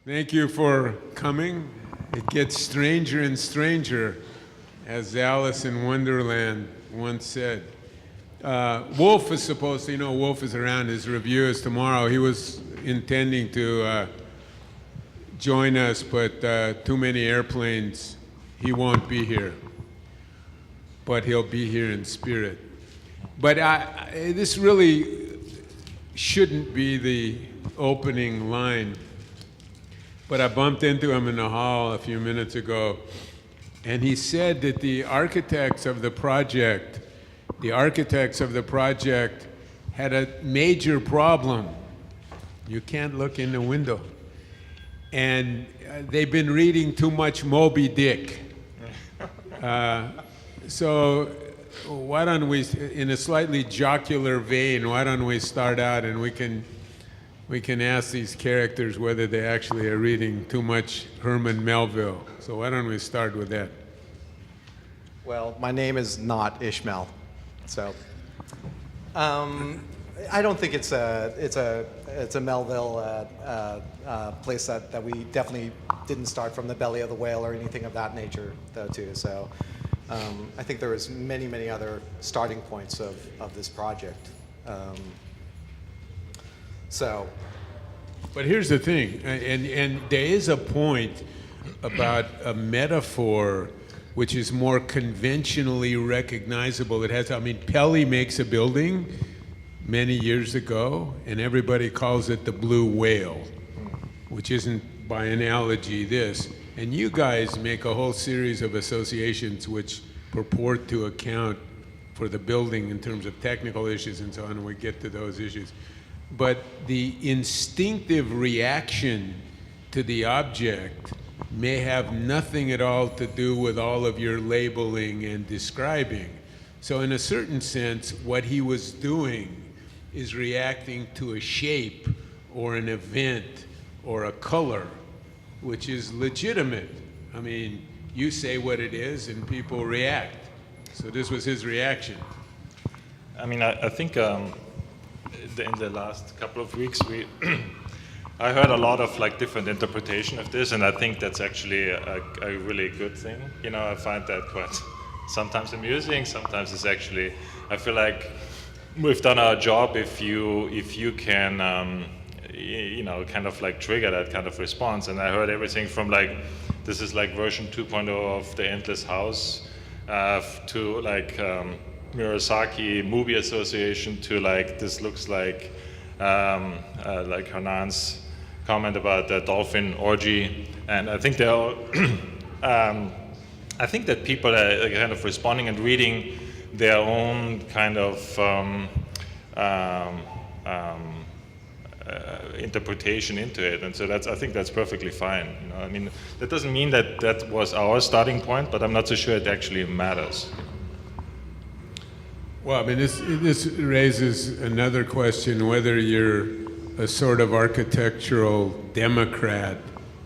Thank you for coming. It gets stranger and stranger, as Alice in Wonderland once said. Wolf is supposed to, Wolf is around, his review is tomorrow. He was intending to join us, but too many airplanes, he won't be here. But he'll be here in spirit. But this really shouldn't be the opening line. But I bumped into him in the hall a few minutes ago, and he said that the architects of the project had a major problem. You can't look in the window. And they've been reading too much Moby Dick. So why don't we, in a slightly jocular vein, why don't we start out and we can ask these characters whether they actually are reading too much Herman Melville. So why don't we start with that? Well, my name is not Ishmael, so I don't think it's a Melville place that we definitely didn't start from the belly of the whale or anything of that nature, though, too. So I think there was many other starting points of this project. But here's the thing, and there is a point about a metaphor which is more conventionally recognizable. Pele makes a building many years ago, and everybody calls it the blue whale, which isn't by analogy this. And you guys make a whole series of associations which purport to account for the building in terms of technical issues and so on, and we get to those issues. But the instinctive reaction to the object may have nothing at all to do with all of your labeling and describing. So in a certain sense, what he was doing is reacting to a shape or an event or a color, which is legitimate. I mean, you say what it is and people react. So this was his reaction. I mean, I think in the last couple of weeks, I heard a lot of different interpretation of this, and I think that's actually a really good thing. I find that quite sometimes amusing, sometimes it's actually, I feel like we've done our job if you can, kind of trigger that kind of response. And I heard everything from this is version 2.0 of the Endless House, to Murasaki movie association, to this looks like Hernan's comment about the dolphin orgy. And I think I think that people are kind of responding and reading their own kind of interpretation into it, and so I think that's perfectly fine. I mean, that doesn't mean that was our starting point, but I'm not so sure it actually matters. Well, I mean, this raises another question, whether you're a sort of architectural democrat,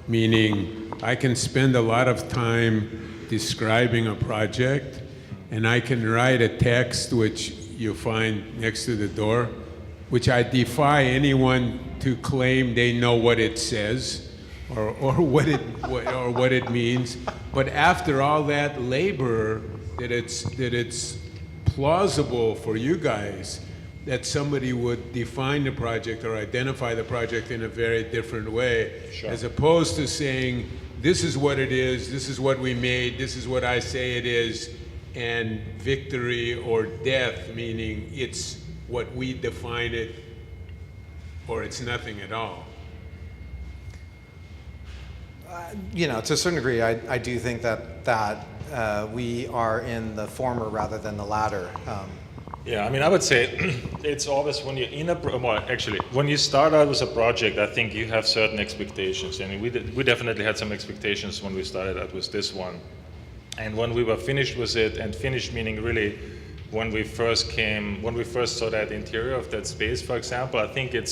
meaning I can spend a lot of time describing a project, and I can write a text which you find next to the door, which I defy anyone to claim they know what it says or what it means. But after all that labor, that it's plausible for you guys that somebody would define the project or identify the project in a very different way, sure, as opposed to saying, this is what it is, this is what we made, this is what I say it is, and victory or death, meaning it's what we define it or it's nothing at all. To a certain degree, I do think that we are in the former rather than the latter. Yeah, I mean, I would say it's always when you're in when you start out with a project, I think you have certain expectations. I mean, we definitely had some expectations when we started out with this one. And when we were finished with it, and finished meaning really when we first saw that interior of that space, for example, I think it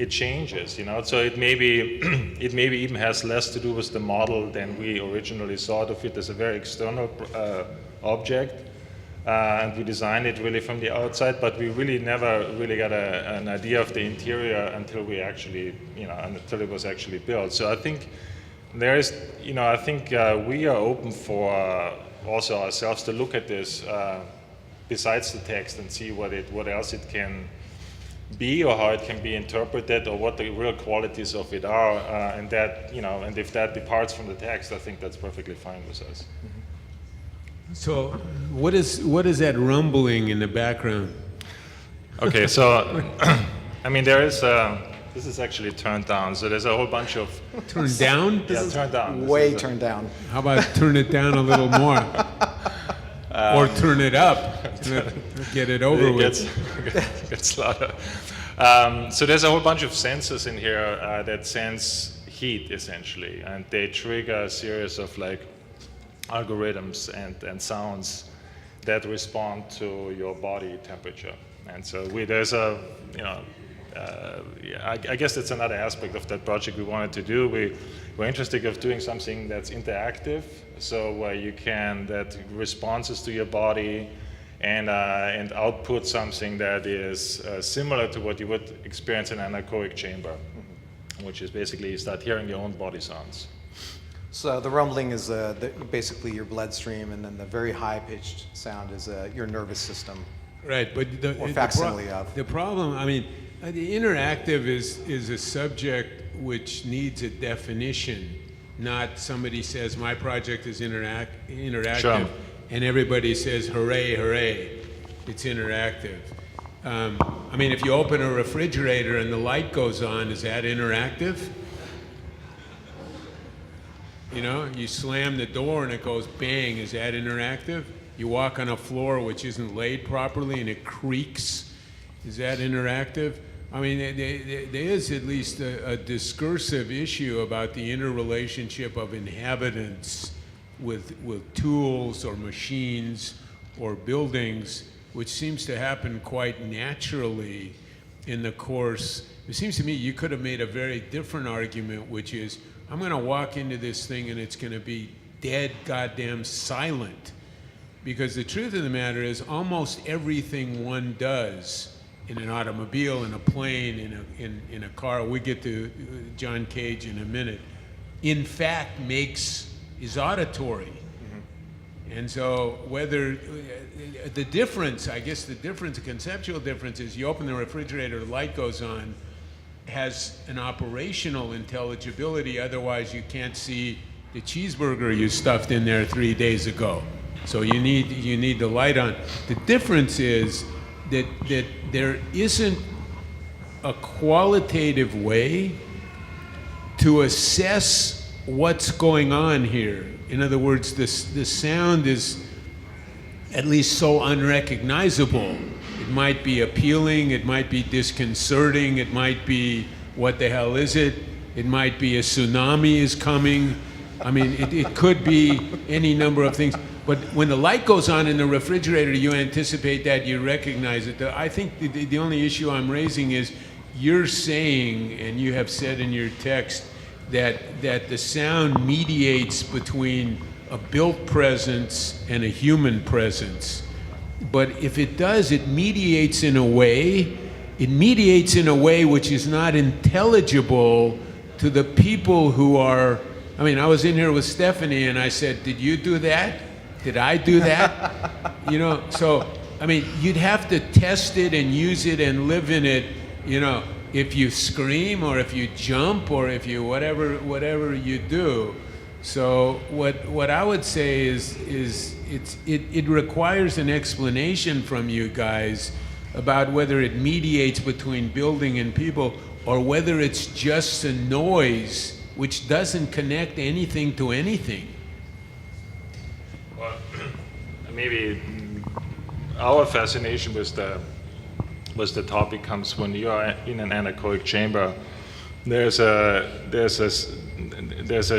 changes, So it maybe even has less to do with the model than we originally thought of it as a very external object. and we designed it really from the outside, but we really never really got an idea of the interior until we actually, until it was actually built. So I think there is, I think we are open for also ourselves to look at this besides the text and see what else it can be, or how it can be interpreted, or what the real qualities of it are, and that, and if that departs from the text, I think that's perfectly fine with us. So what is that rumbling in the background? Okay, so I mean, there is this is actually turned down, so there's a whole bunch of Turned down? yeah, turned down. Way turned down. How about turn it down a little more? Or turn it up. Get it over with. Gets louder. So there's a whole bunch of sensors in here that sense heat, essentially, and they trigger a series of algorithms and sounds that respond to your body temperature. And so there's a, I guess that's another aspect of that project we wanted to do. We're interested in doing something that's interactive, so where you can, that responses to your body and output something that is similar to what you would experience in an anechoic chamber, which is basically you start hearing your own body sounds. So the rumbling is basically your bloodstream, and then the very high-pitched sound is your nervous system. Right, but Or facsimile of. the problem, I mean, the interactive is a subject which needs a definition, not somebody says my project is interactive, Sure. and everybody says hooray, hooray, it's interactive. I mean, if you open a refrigerator and the light goes on, is that interactive? You slam the door and it goes bang, is that interactive? You walk on a floor which isn't laid properly and it creaks, is that interactive? I mean, there is at least a discursive issue about the interrelationship of inhabitants with tools or machines or buildings, which seems to happen quite naturally in the course. It seems to me you could have made a very different argument, which is, I'm going to walk into this thing and it's going to be dead goddamn silent. Because the truth of the matter is almost everything one does in an automobile, in a plane, in a car, we get to John Cage in a minute, in fact is auditory. And so whether the difference, I guess the conceptual difference is you open the refrigerator, the light goes on, has an operational intelligibility, otherwise you can't see the cheeseburger you stuffed in there 3 days ago. So you need the light on. The difference is that there isn't a qualitative way to assess what's going on here. In other words, the sound is at least so unrecognizable. It might be appealing, it might be disconcerting, it might be, what the hell is it? It might be a tsunami is coming. I mean, it could be any number of things. But when the light goes on in the refrigerator, you anticipate that, you recognize it. I think the only issue I'm raising is you're saying, and you have said in your text, that the sound mediates between a built presence and a human presence. But if it does, it mediates in a way which is not intelligible to the people who are, I mean, I was in here with Stephanie and I said, did you do that? Did I do that? So, I mean, you'd have to test it and use it and live in it, if you scream or if you jump or if you whatever you do. So what I would say is it requires an explanation from you guys about whether it mediates between building and people or whether it's just a noise which doesn't connect anything to anything. Well, maybe our fascination with the topic comes when you are in an anechoic chamber. There's a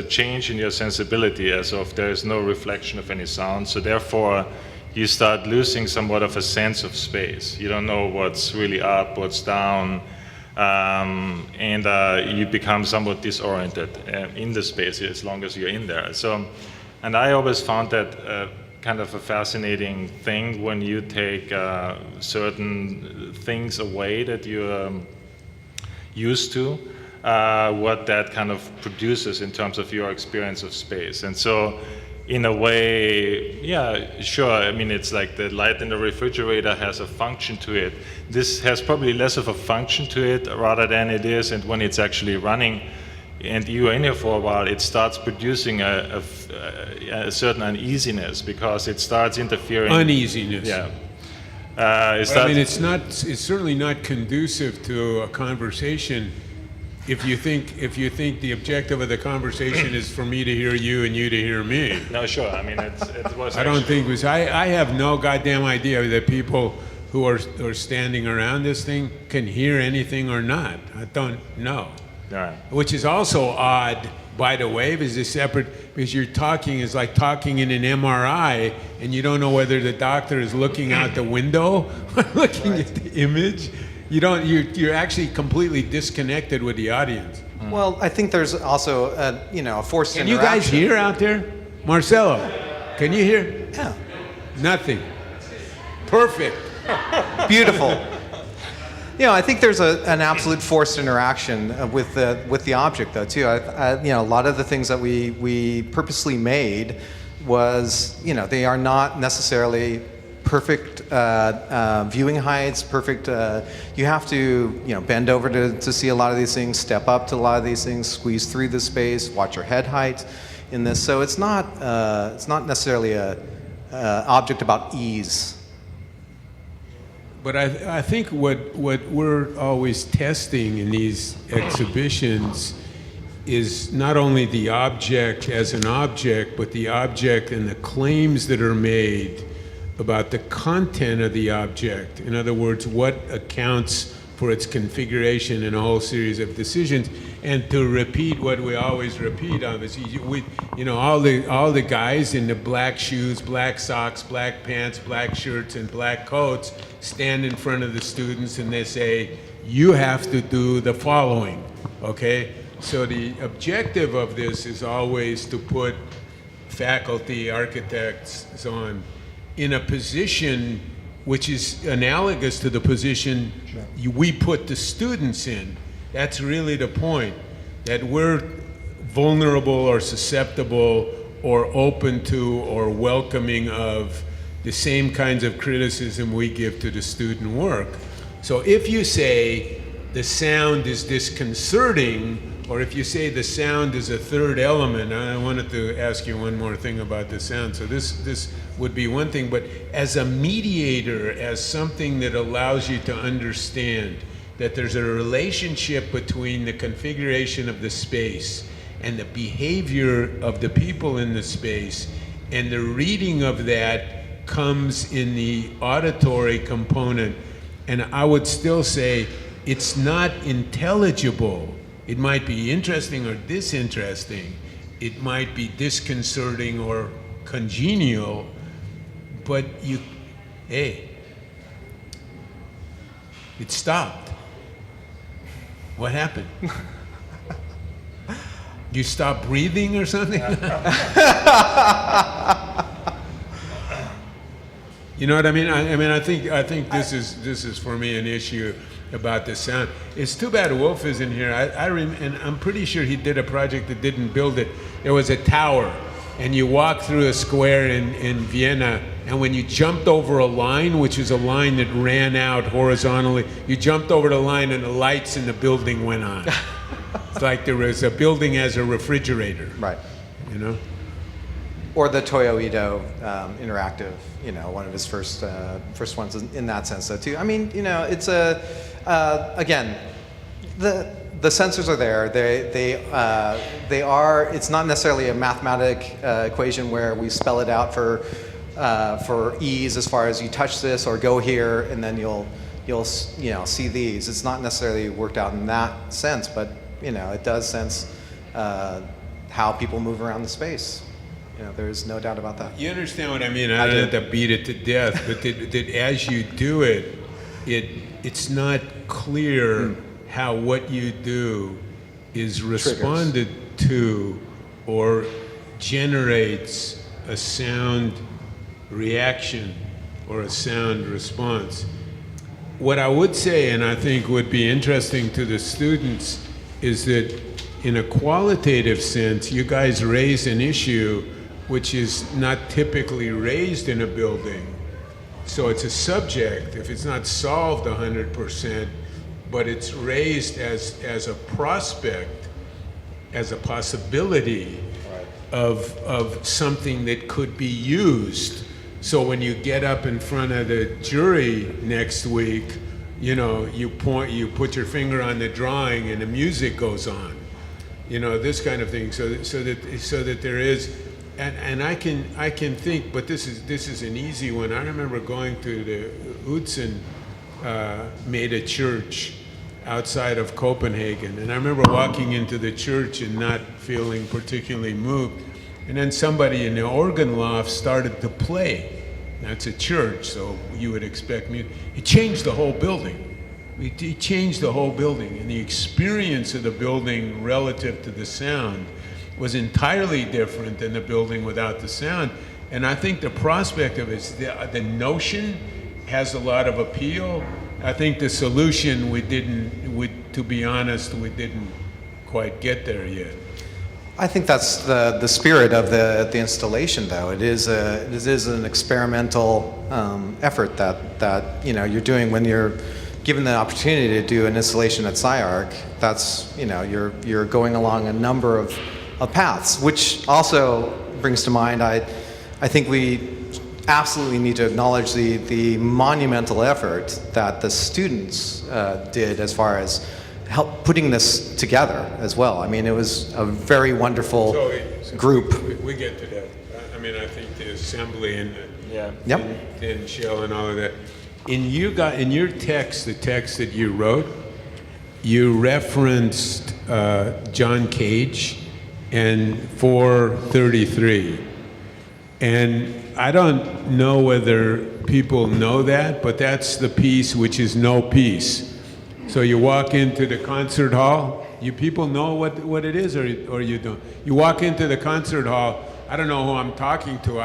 change in your sensibility as of there is no reflection of any sound. So therefore, you start losing somewhat of a sense of space. You don't know what's really up, what's down, and you become somewhat disoriented in the space as long as you're in there. So, and I always found that kind of a fascinating thing when you take certain things away that you're used to, what that kind of produces in terms of your experience of space. And so, in a way, yeah, sure, I mean, it's like the light in the refrigerator has a function to it. This has probably less of a function to it rather than it is, and when it's actually running, and you're in here for a while, it starts producing a certain uneasiness because it starts interfering. Uneasiness. Yeah. I mean, it's certainly not conducive to a conversation. If you think the objective of the conversation is for me to hear you and you to hear me. No, sure. I mean, it was. I don't think it was. I have no goddamn idea that people who are standing around this thing can hear anything or not. I don't know. Right. Which is also odd, by the way, because you're talking is like talking in an MRI, and you don't know whether the doctor is looking out the window or looking at the image. You're actually completely disconnected with the audience. Well, I think there's also a forced Can you interaction. guys hear out there? Marcelo, can you hear? Yeah. Nothing. Perfect. Beautiful. I think there's an absolute forced interaction with the object, though, too. A lot of the things that we purposely made was, they are not necessarily perfect viewing heights, perfect. You have to, bend over to see a lot of these things, step up to a lot of these things, squeeze through the space, watch your head height in this. So it's not necessarily a object about ease. But I think what we're always testing in these exhibitions is not only the object as an object, but the object and the claims that are made about the content of the object. In other words, what accounts for its configuration in a whole series of decisions. And to repeat what we always repeat, obviously, all the guys in the black shoes, black socks, black pants, black shirts, and black coats stand in front of the students and they say, you have to do the following, okay? So the objective of this is always to put faculty, architects, so on, in a position which is analogous to the position we put the students in. That's really the point, that we're vulnerable or susceptible or open to or welcoming of the same kinds of criticism we give to the student work. So if you say the sound is disconcerting, or if you say the sound is a third element, I wanted to ask you one more thing about the sound. So this would be one thing, but as a mediator, as something that allows you to understand that there's a relationship between the configuration of the space and the behavior of the people in the space, and the reading of that comes in the auditory component. And I would still say it's not intelligible. It might be interesting or disinteresting. It might be disconcerting or congenial, but it stopped. What happened? You stopped breathing or something? You know what I mean? I think this is for me an issue about the sound. It's too bad Wolf isn't here. And I'm pretty sure he did a project that didn't build it. There was a tower, and you walk through a square in Vienna, and when you jumped over a line, which is a line that ran out horizontally, you jumped over the line and the lights in the building went on. It's like there was a building as a refrigerator. Right. You know? Or the Toyo Ito Interactive, one of his first ones in that sense, though, too. I mean, it's again, the sensors are there. They are. It's not necessarily a mathematic equation where we spell it out for ease as far as you touch this or go here and then you'll see these. It's not necessarily worked out in that sense, but it does sense how people move around the space. There's no doubt about that. You understand what I mean? I don't have to beat it to death, but that as you do it, it's not clear how what you do is responded to or generates a sound reaction or a sound response. What I would say, and I think would be interesting to the students, is that in a qualitative sense, you guys raise an issue which is not typically raised in a building. So it's a subject, if it's not solved 100%, but it's raised as a prospect, as a possibility of something that could be used. So when you get up in front of the jury next week, you know, you put your finger on the drawing and the music goes on, you know, this kind of thing. So that there is, and I can think, but this is an easy one. I remember going to the Utzon made a church outside of Copenhagen, and I remember walking into the church and not feeling particularly moved. And then somebody in the organ loft started to play. Now it's a church, so you would expect music. It changed the whole building. It changed the whole building, and the experience of the building relative to the sound was entirely different than the building without the sound. And I think the prospect of it, the notion has a lot of appeal. I think the solution to be honest, we didn't quite get there yet. I think that's the spirit of the installation, though. It is an experimental effort that you know you're doing when you're given the opportunity to do an installation at SCI-Arc. That's, you know, you're going along a number of paths, which also brings to mind. I think we absolutely need to acknowledge the monumental effort that the students did as far as help putting this together as well. I mean, it was a very wonderful group. We get to that. I mean, I think the assembly and the Yep. thin shell and all of that. In your text, the text that you wrote, you referenced John Cage and 433. And I don't know whether people know that, but that's the piece which is no piece. So you walk into the concert hall, you people know what it is, or you don't. You walk into the concert hall, I don't know who I'm talking to.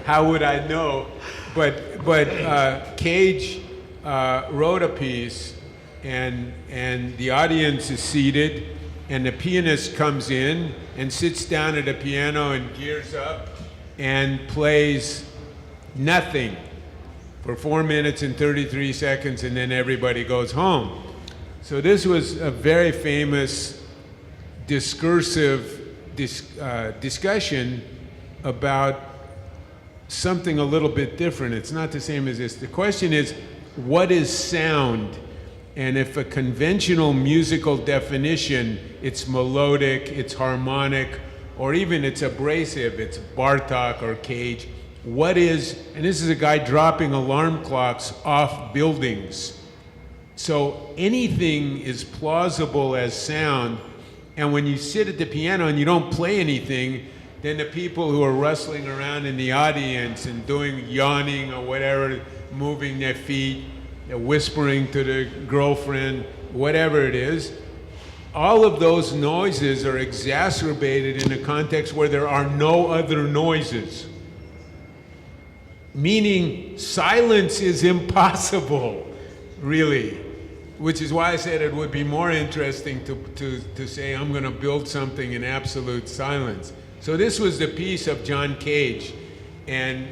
How would I know? But Cage wrote a piece, and the audience is seated, and the pianist comes in and sits down at a piano and gears up and plays nothing for 4 minutes and 33 seconds, and then everybody goes home. So this was a very famous discursive discussion about something a little bit different. It's not the same as this. The question is, what is sound? And if a conventional musical definition, it's melodic, it's harmonic, or even it's abrasive, it's Bartok or Cage. What is, and this is a guy dropping alarm clocks off buildings. So anything is plausible as sound, and when you sit at the piano and you don't play anything, then the people who are rustling around in the audience and doing yawning or whatever, moving their feet, whispering to the girlfriend, whatever it is, all of those noises are exacerbated in a context where there are no other noises. Meaning silence is impossible, really. Which is why I said it would be more interesting to say I'm going to build something in absolute silence. So this was the piece of John Cage, and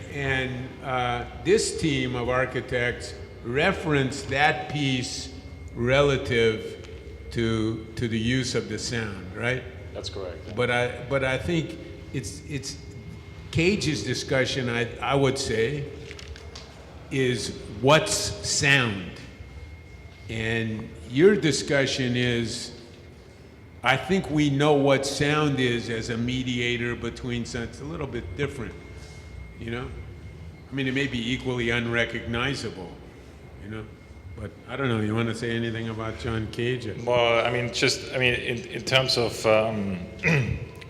this team of architects referenced that piece relative to the use of the sound, right? That's correct. Yeah. But I think it's Cage's discussion, I would say, is what's sound? And your discussion is, I think we know what sound is as a mediator between sound. It's a little bit different, you know? I mean, it may be equally unrecognizable, you know? But I don't know, you want to say anything about John Cage? Well, in terms of,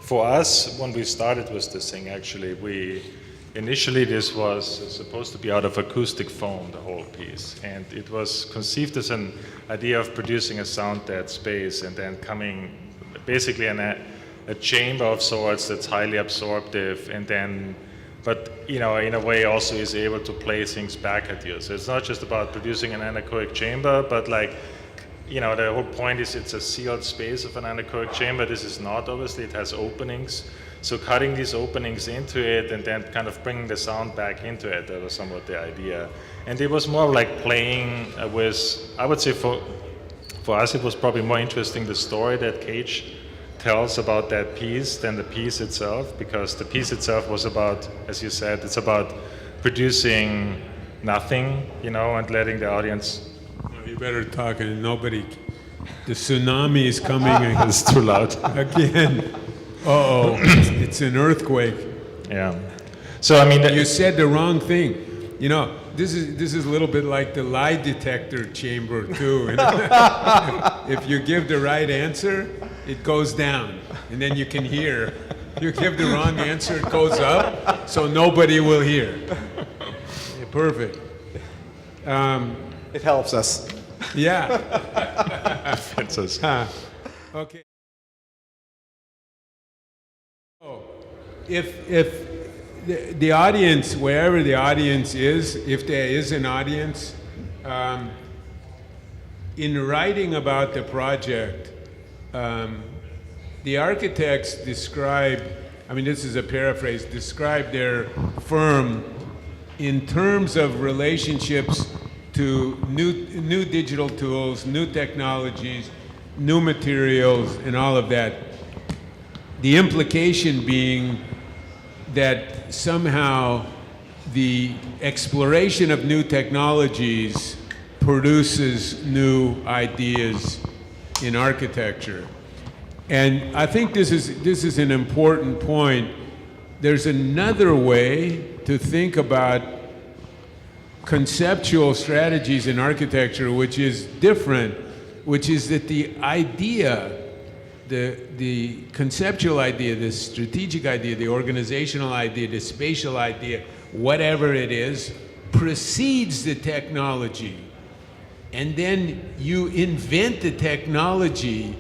for us, when we started with this thing, actually, initially this was supposed to be out of acoustic foam, the whole piece. And it was conceived as an idea of producing a sound dead space and then coming basically in a chamber of sorts that's highly absorptive, and then but in a way also is able to play things back at you. So it's not just about producing an anechoic chamber, but like, the whole point is it's a sealed space of an anechoic chamber. This is not, obviously, it has openings. So cutting these openings into it and then kind of bringing the sound back into it, that was somewhat the idea. And it was more like playing with, I would say for us it was probably more interesting the story that Cage tells about that piece than the piece itself, because the piece itself was about, as you said, it's about producing nothing, and letting the audience. You better talk, and nobody. The tsunami is coming. It's too loud. Again. Uh-oh. It's an earthquake. Yeah. So I mean, you said the wrong thing. This is a little bit like the lie detector chamber too. If you give the right answer, it goes down, and then you can hear. You give the wrong answer, it goes up, so nobody will hear. Yeah, perfect. It helps us. Yeah. Fits us. Okay. If the audience, wherever the audience is, if there is an audience, in writing about the project, the architects describe, this is a paraphrase, describe their firm in terms of relationships to new digital tools, new technologies, new materials, and all of that. The implication being that somehow the exploration of new technologies produces new ideas in architecture. And I think this is an important point. There's another way to think about conceptual strategies in architecture, which is different, which is that the idea, the conceptual idea, the strategic idea, the organizational idea, the spatial idea, whatever it is, precedes the technology. And then you invent the technology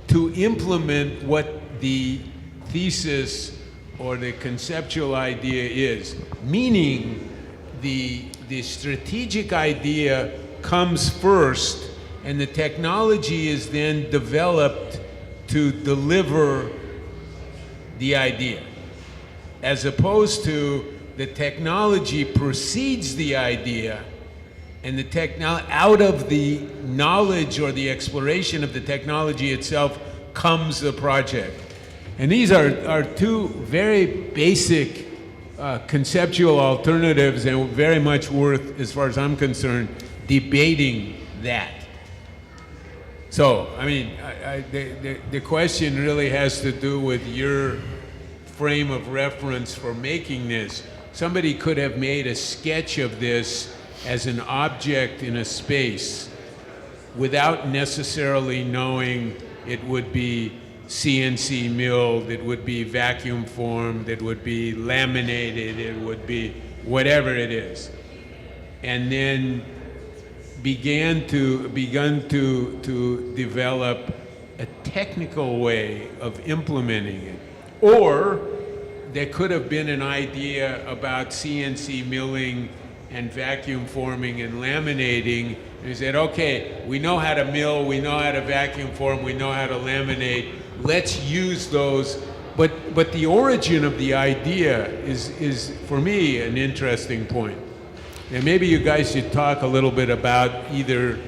to implement what the thesis or the conceptual idea is. Meaning the strategic idea comes first, and the technology is then developed to deliver the idea, as opposed to the technology precedes the idea, and out of the knowledge or the exploration of the technology itself comes the project. And these are two very basic conceptual alternatives, and very much worth, as far as I'm concerned, debating that. So, the question really has to do with your frame of reference for making this. Somebody could have made a sketch of this as an object in a space without necessarily knowing it would be CNC-milled, it would be vacuum formed, it would be laminated, it would be whatever it is. And then begun to develop a technical way of implementing it. Or there could have been an idea about CNC milling and vacuum forming and laminating, and he said, okay, we know how to mill, we know how to vacuum form, we know how to laminate, let's use those. But the origin of the idea is for me an interesting point. And maybe you guys should talk a little bit about either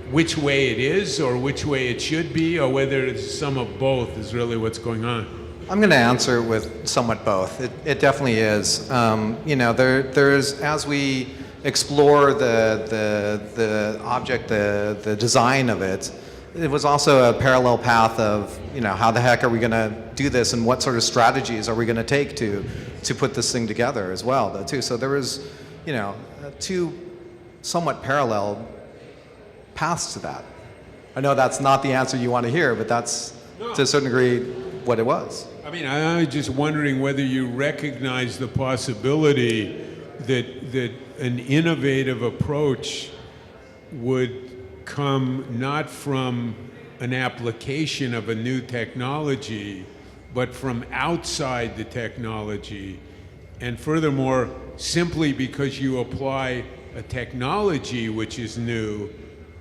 which way it is or which way it should be, or whether it's some of both is really what's going on. I'm going to answer with somewhat both. It definitely is. There's, as we explore the object, the design of it, it was also a parallel path of, how the heck are we going to do this, and what sort of strategies are we going to take to put this thing together as well, though, too. So there was, two somewhat parallel paths to that. I know that's not the answer you want to hear, but that's, to a certain degree, what it was. I was just wondering whether you recognize the possibility that an innovative approach would come not from an application of a new technology, but from outside the technology, And furthermore, simply because you apply a technology which is new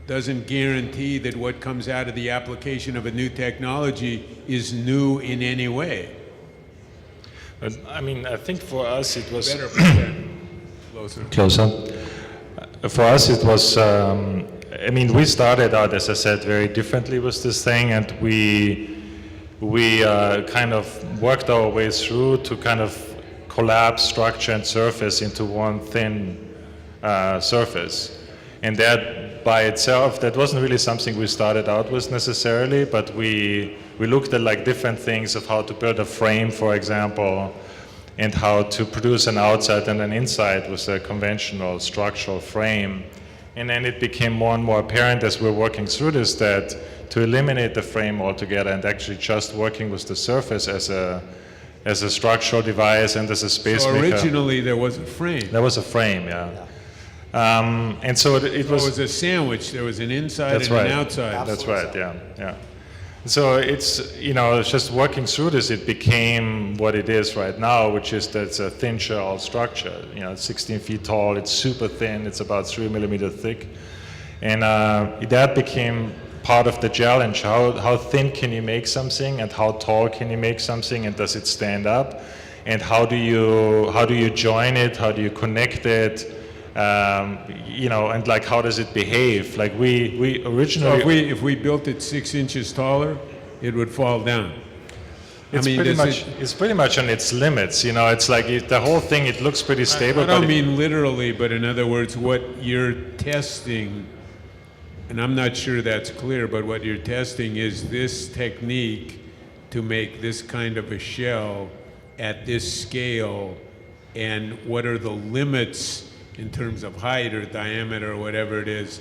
doesn't guarantee that what comes out of the application of a new technology is new in any way. But, I mean, I think for us it was Better put that closer. closer. For us it was, I mean, we started out, as I said, very differently with this thing, and we kind of worked our way through to kind of collapse structure and surface into one thin surface. And that by itself, that wasn't really something we started out with necessarily, but we looked at like different things of how to build a frame, for example, and how to produce an outside and an inside with a conventional structural frame. And then it became more and more apparent as we're working through this that to eliminate the frame altogether and actually just working with the surface as a structural device and as a space So maker. originally there was a frame. There was a frame, yeah. And so it was a sandwich. There was an inside That's and right. an outside. That's Absolutely right, yeah. So it's, you know, it's just working through this, it became what it is right now, which is that it's a thin shell structure. You know, it's 16 feet tall, it's super thin, it's about 3 millimeter thick. And that became part of the challenge. How thin can you make something, and how tall can you make something, and does it stand up? And how do you join it? How do you connect it? You know, and like how does it behave? Like we So originally. if we built it 6 inches taller, it would fall down. It's pretty much on its limits. You know, it's like the whole thing. It looks pretty stable. I don't but mean literally, but in other words, what you're testing, and I'm not sure that's clear, but what you're testing is this technique to make this kind of a shell at this scale, and what are the limits in terms of height or diameter or whatever it is,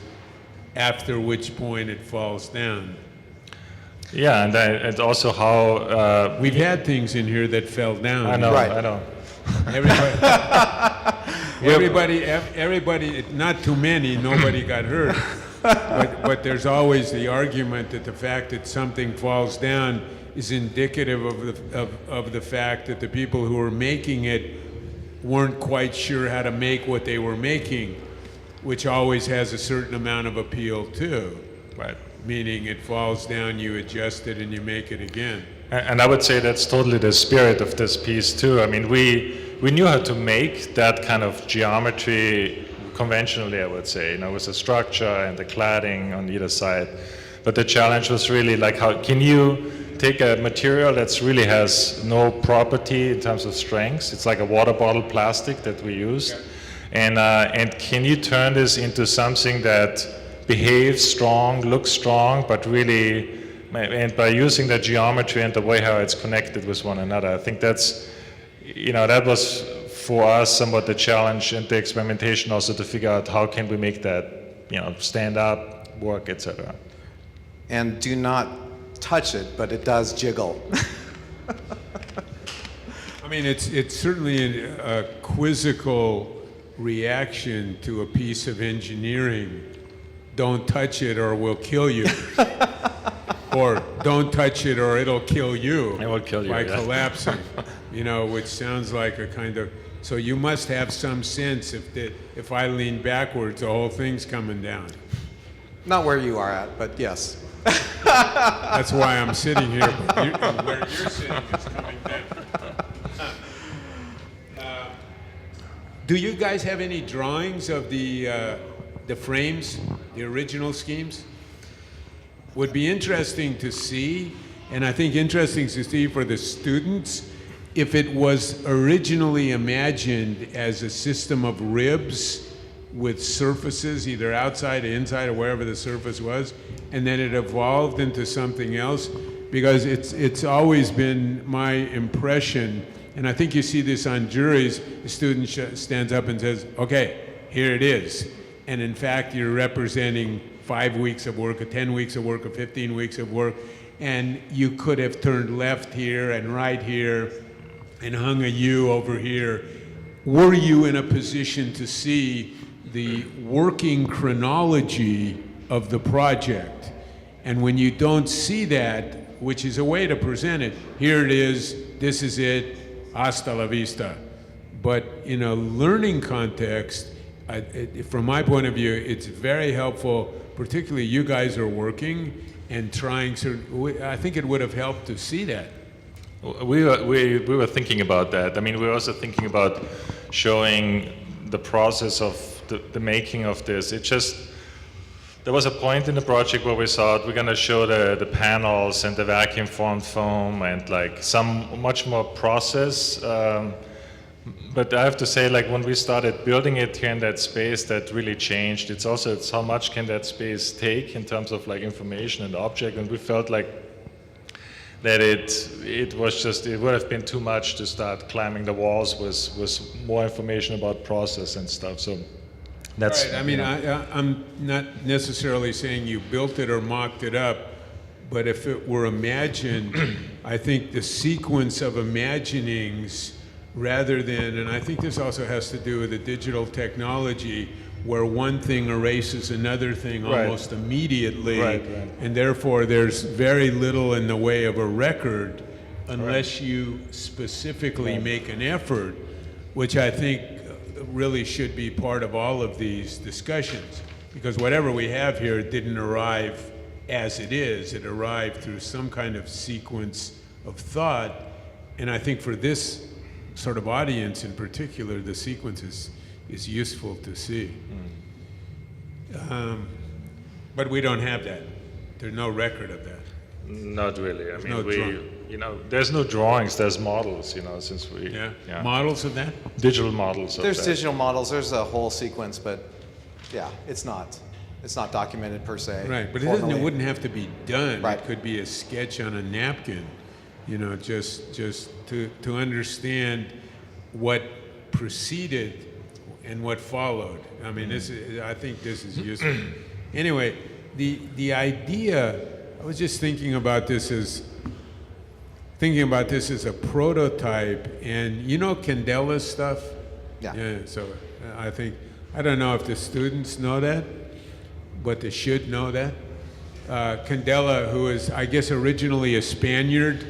after which point it falls down. Yeah, and also how We've had things in here that fell down. I know, Right. I know. Everybody, not too many, nobody got hurt. But there's always the argument that the fact that something falls down is indicative of the fact that the people who were making it weren't quite sure how to make what they were making, which always has a certain amount of appeal too. Right. Meaning it falls down, you adjust it, and you make it again. And I would say that's totally the spirit of this piece too. I mean, we knew how to make that kind of geometry conventionally, I would say, you know, with the structure and the cladding on either side. But the challenge was really like, how can you take a material that really has no property in terms of strength? It's like a water bottle plastic that we used. And can you turn this into something that behaves strong, looks strong, but really, and by using the geometry and the way how it's connected with one another, I think that's, you know, that was for us somewhat the challenge and the experimentation also to figure out how can we make that, you know, stand up, work, etc. And do not touch it, but it does jiggle. I mean, it's certainly a quizzical reaction to a piece of engineering. Don't touch it or we'll kill you. Or don't touch it or it'll kill you. It will kill you, by yeah. collapsing. You know, which sounds like a kind of, so you must have some sense if I lean backwards, the whole thing's coming down. Not where you are at, but yes. That's why I'm sitting here, but where you're sitting is coming down. Do you guys have any drawings of the frames, the original schemes? Would be interesting to see, and I think interesting to see for the students, if it was originally imagined as a system of ribs with surfaces, either outside or inside or wherever the surface was, and then it evolved into something else, because it's always been my impression, and I think you see this on juries, the student stands up and says, okay, here it is. And in fact, you're representing 5 weeks of work, or 10 weeks of work, or 15 weeks of work, and you could have turned left here and right here and hung a U over here. Were you in a position to see the working chronology of the project? And when you don't see that, which is a way to present it, here it is, this is it, hasta la vista. But in a learning context, from my point of view, it's very helpful, particularly you guys are working and trying I think it would have helped to see that. We were thinking about that. I mean, we were also thinking about showing the process of the making of this. It just, there was a point in the project where we thought we're going to show the panels and the vacuum formed foam and like some much more process. But I have to say, like when we started building it here in that space, that really changed. It's how much can that space take in terms of like information and object, and we felt like that it would have been too much to start climbing the walls with more information about process and stuff. So that's right. I mean, I'm not necessarily saying you built it or mocked it up, but if it were imagined, I think the sequence of imaginings rather than, and I think this also has to do with the digital technology, where one thing erases another thing almost immediately, and therefore there's very little in the way of a record unless you specifically make an effort, which I think really should be part of all of these discussions, because whatever we have here didn't arrive as it is. It arrived through some kind of sequence of thought, and I think for this sort of audience in particular, the sequence is useful to see. But we don't have that. There's no record of that. Not really. I mean, there's no drawings, there's models, since we... Yeah. Models of that? Digital models of There's that. digital models, there's a whole sequence, but yeah, it's not documented per se. Right, but it wouldn't have to be done. Right. It could be a sketch on a napkin, just to understand what preceded and what followed. I mean, I think this is useful. Anyway, the idea, I was just thinking about this as a prototype, and Candela stuff? Yeah. So I don't know if the students know that, but they should know that. Candela, who is, I guess, originally a Spaniard,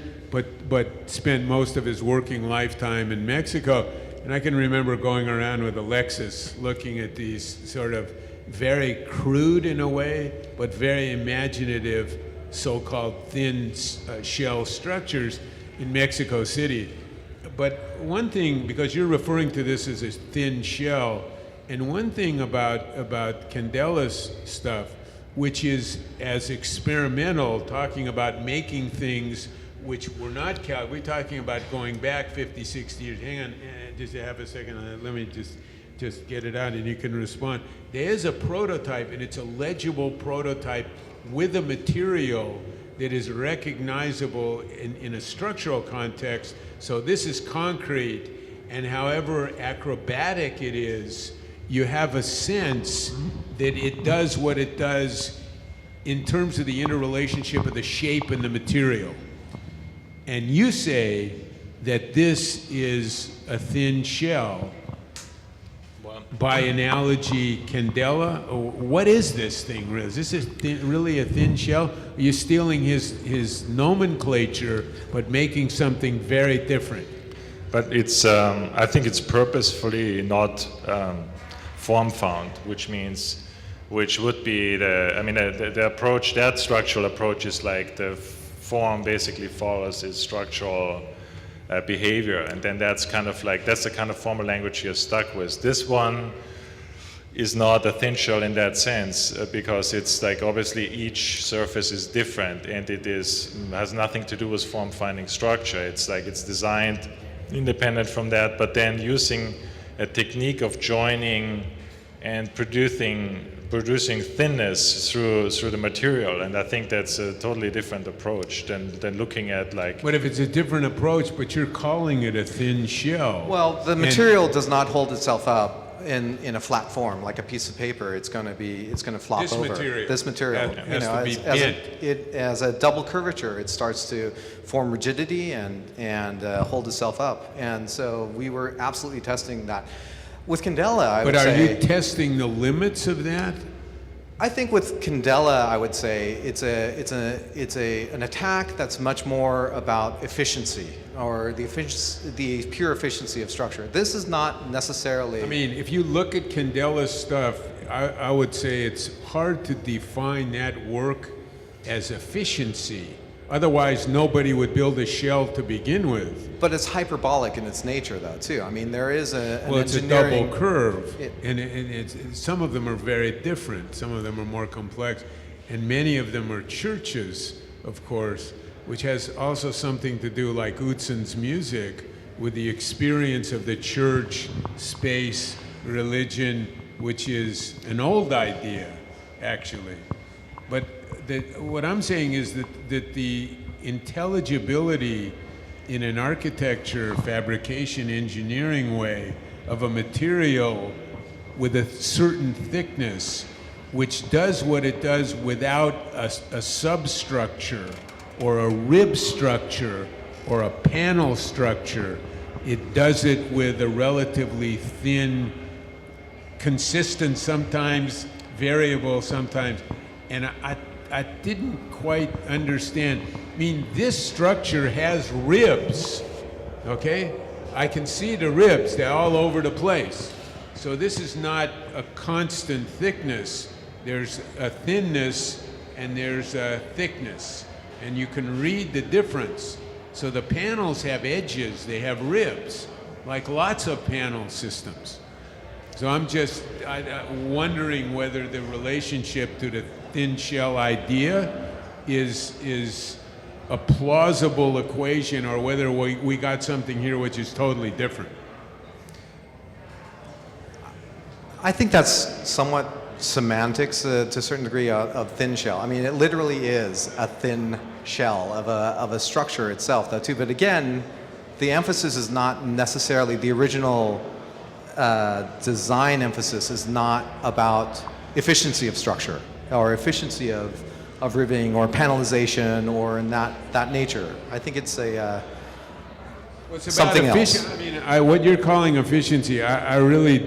but spent most of his working lifetime in Mexico. And I can remember going around with a Lexus looking at these sort of very crude in a way, but very imaginative so-called thin shell structures in Mexico City. But one thing, because you're referring to this as a thin shell, and one thing about Candela's stuff, which is as experimental, talking about making things which were not we're talking about going back 50, 60 years. Hang on, just have a second on that. Let me just get it out and you can respond. There is a prototype, and it's a legible prototype with a material that is recognizable in a structural context. So this is concrete, and however acrobatic it is, you have a sense that it does what it does in terms of the interrelationship of the shape and the material. And you say that this is a thin shell. By analogy, Candela, what is this thing? Is this really a thin shell? Are you stealing his nomenclature, but making something very different? But it's, I think it's purposefully not form-found, which would be the approach, that structural approach is like the form basically follows its structural behavior, and then that's the kind of formal language you're stuck with. This one is not a thin shell in that sense, because it's like obviously each surface is different, and it has nothing to do with form-finding structure. It's like it's designed independent from that, but then using a technique of joining and producing thinness through the material, and I think that's a totally different approach than looking at like. But if it's a different approach, but you're calling it a thin shell. Well, the material does not hold itself up in a flat form like a piece of paper. It's going to flop This over. material This material has to be bent. as a double curvature, it starts to form rigidity and hold itself up. And so we were absolutely testing that. With Candela, I would say... But are you testing the limits of that? I think with Candela, I would say it's an attack that's much more about efficiency, or the pure efficiency of structure. This is not necessarily. I mean, if you look at Candela's stuff, I would say it's hard to define that work as efficiency. Otherwise, nobody would build a shell to begin with. But it's hyperbolic in its nature, though, too. I mean, there is an It's a engineering. double curve, and some of them are very different. Some of them are more complex, and many of them are churches, of course, which has also something to do, like Utsen's music, with the experience of the church, space, religion, which is an old idea, actually. But what I'm saying is that the intelligibility in an architecture, fabrication, engineering way of a material with a certain thickness, which does what it does without a substructure or a rib structure or a panel structure. It does it with a relatively thin, consistent sometimes, variable sometimes. And I didn't quite understand. I mean, this structure has ribs, okay? I can see the ribs, they're all over the place. So this is not a constant thickness. There's a thinness and there's a thickness. And you can read the difference. So the panels have edges, they have ribs, like lots of panel systems. So I'm just wondering whether the relationship to the thin shell idea is a plausible equation, or whether we got something here which is totally different. I think that's somewhat semantics to a certain degree of thin shell. I mean, it literally is a thin shell of a structure itself, though, too. But again, the emphasis is not necessarily the original design emphasis is not about efficiency of structure or efficiency of riveting or panelization or in that nature. I think it's something else. I mean, what you're calling efficiency, I really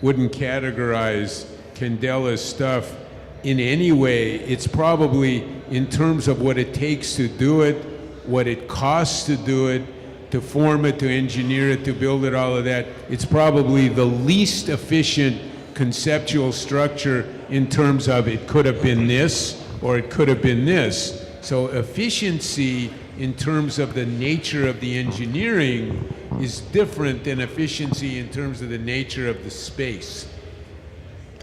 wouldn't categorize Candela's stuff in any way. It's probably, in terms of what it takes to do it, what it costs to do it, to form it, to engineer it, to build it, all of that, it's probably the least efficient conceptual structure in terms of it could have been this or it could have been this. So efficiency in terms of the nature of the engineering is different than efficiency in terms of the nature of the space.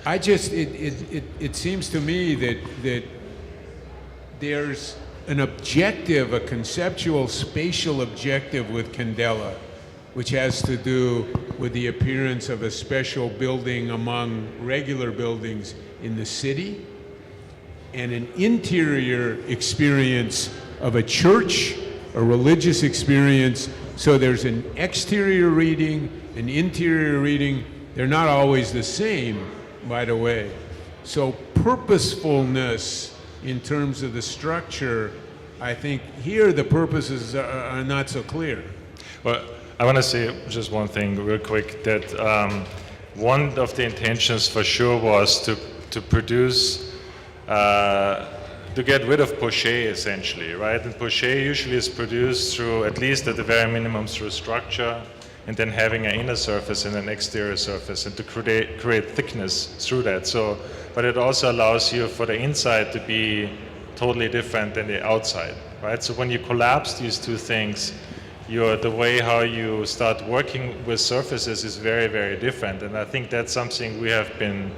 It seems to me that there's an objective, a conceptual spatial objective with Candela, which has to do with the appearance of a special building among regular buildings in the city, and an interior experience of a church, a religious experience. So there's an exterior reading, an interior reading. They're not always the same, by the way. So purposefulness in terms of the structure, I think here the purposes are not so clear. Well, I want to say just one thing real quick, that one of the intentions for sure was to produce, to get rid of poché essentially, right? And poché usually is produced through, at least at the very minimum, through structure, and then having an inner surface and an exterior surface, and to create thickness through that. So, but it also allows you for the inside to be totally different than the outside, right? So when you collapse these two things, the way how you start working with surfaces is very, very different. And I think that's something we have became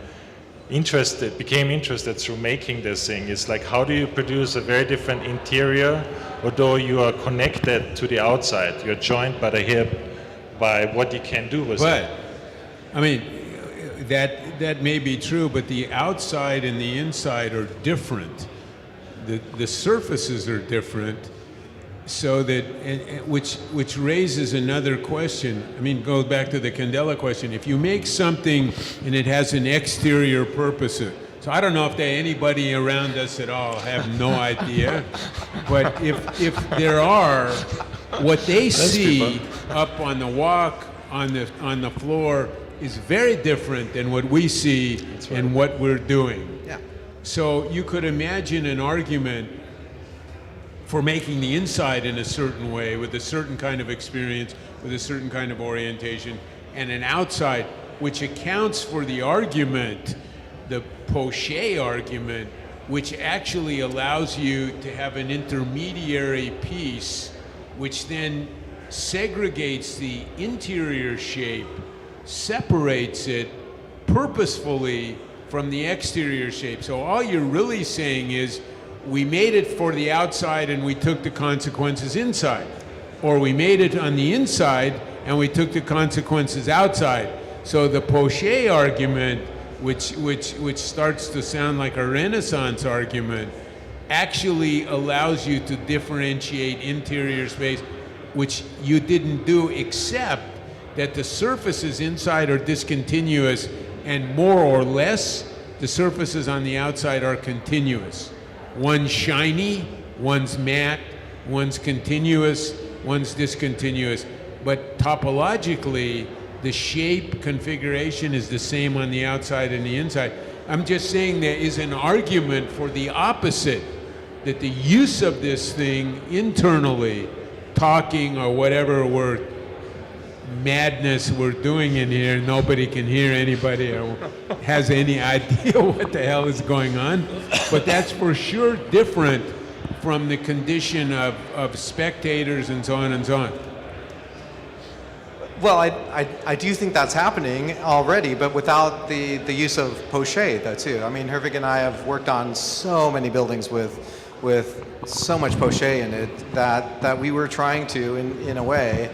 interested through making this thing. It's like, how do you produce a very different interior, although you are connected to the outside? You're joined by the hip, by what you can do with it. But, I mean, that may be true, but the outside and the inside are different. The surfaces are different, so that, which raises another question. I mean, goes back to the Candela question. If you make something and it has an exterior purpose, so I don't know if anybody around us at all, I have no idea, but if there are, what they see up on the walk, on the floor, is very different than what we see and what we're doing. Yeah. So you could imagine an argument for making the inside in a certain way, with a certain kind of experience, with a certain kind of orientation, and an outside, which accounts for the argument, the poché argument, which actually allows you to have an intermediary piece, which then segregates the interior shape, separates it purposefully from the exterior shape. So all you're really saying is, we made it for the outside and we took the consequences inside. Or we made it on the inside and we took the consequences outside. So the poché argument, which starts to sound like a Renaissance argument, actually allows you to differentiate interior space, which you didn't do, except that the surfaces inside are discontinuous, and more or less the surfaces on the outside are continuous. One's shiny, one's matte, one's continuous, one's discontinuous. But topologically, the shape configuration is the same on the outside and the inside. I'm just saying there is an argument for the opposite, that the use of this thing internally, talking or whatever madness we're doing in here, nobody can hear anybody or has any idea what the hell is going on. But that's for sure different from the condition of spectators and so on and so on. Well, I do think that's happening already, but without the use of poché, though, too. I mean, Herwig and I have worked on so many buildings with so much poché in it that we were trying to, in a way,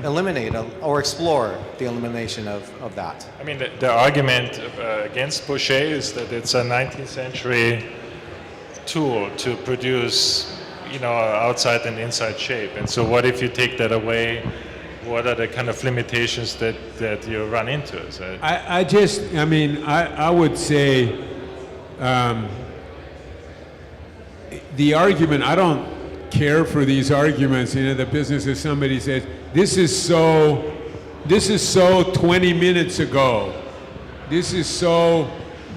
eliminate or explore the elimination of that. I mean, the argument against poché is that it's a 19th century tool to produce, outside and inside shape. And so what if you take that away? What are the kind of limitations that you run into? So I would say the argument, I don't care for these arguments, the business of somebody says, this is so 20 minutes ago. This is so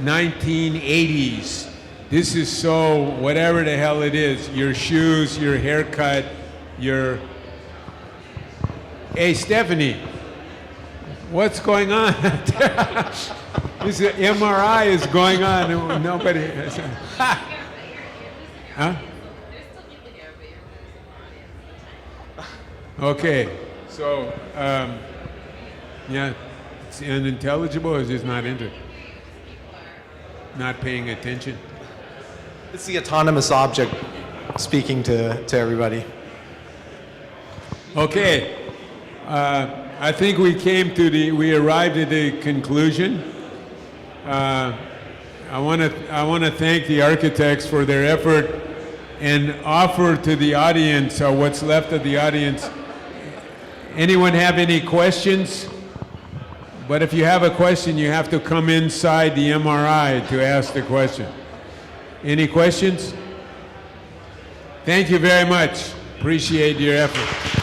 1980s. This is so whatever the hell it is. Your shoes, your haircut, your... Hey, Stephanie, what's going on? This MRI is going on. Nobody... Huh? Okay, so, it's unintelligible or is just not not paying attention? It's the autonomous object speaking to everybody. Okay, I think we arrived at the conclusion. I want to thank the architects for their effort and offer to the audience, or what's left of the audience. Anyone have any questions? But if you have a question, you have to come inside the MRI to ask the question. Any questions? Thank you very much. Appreciate your effort.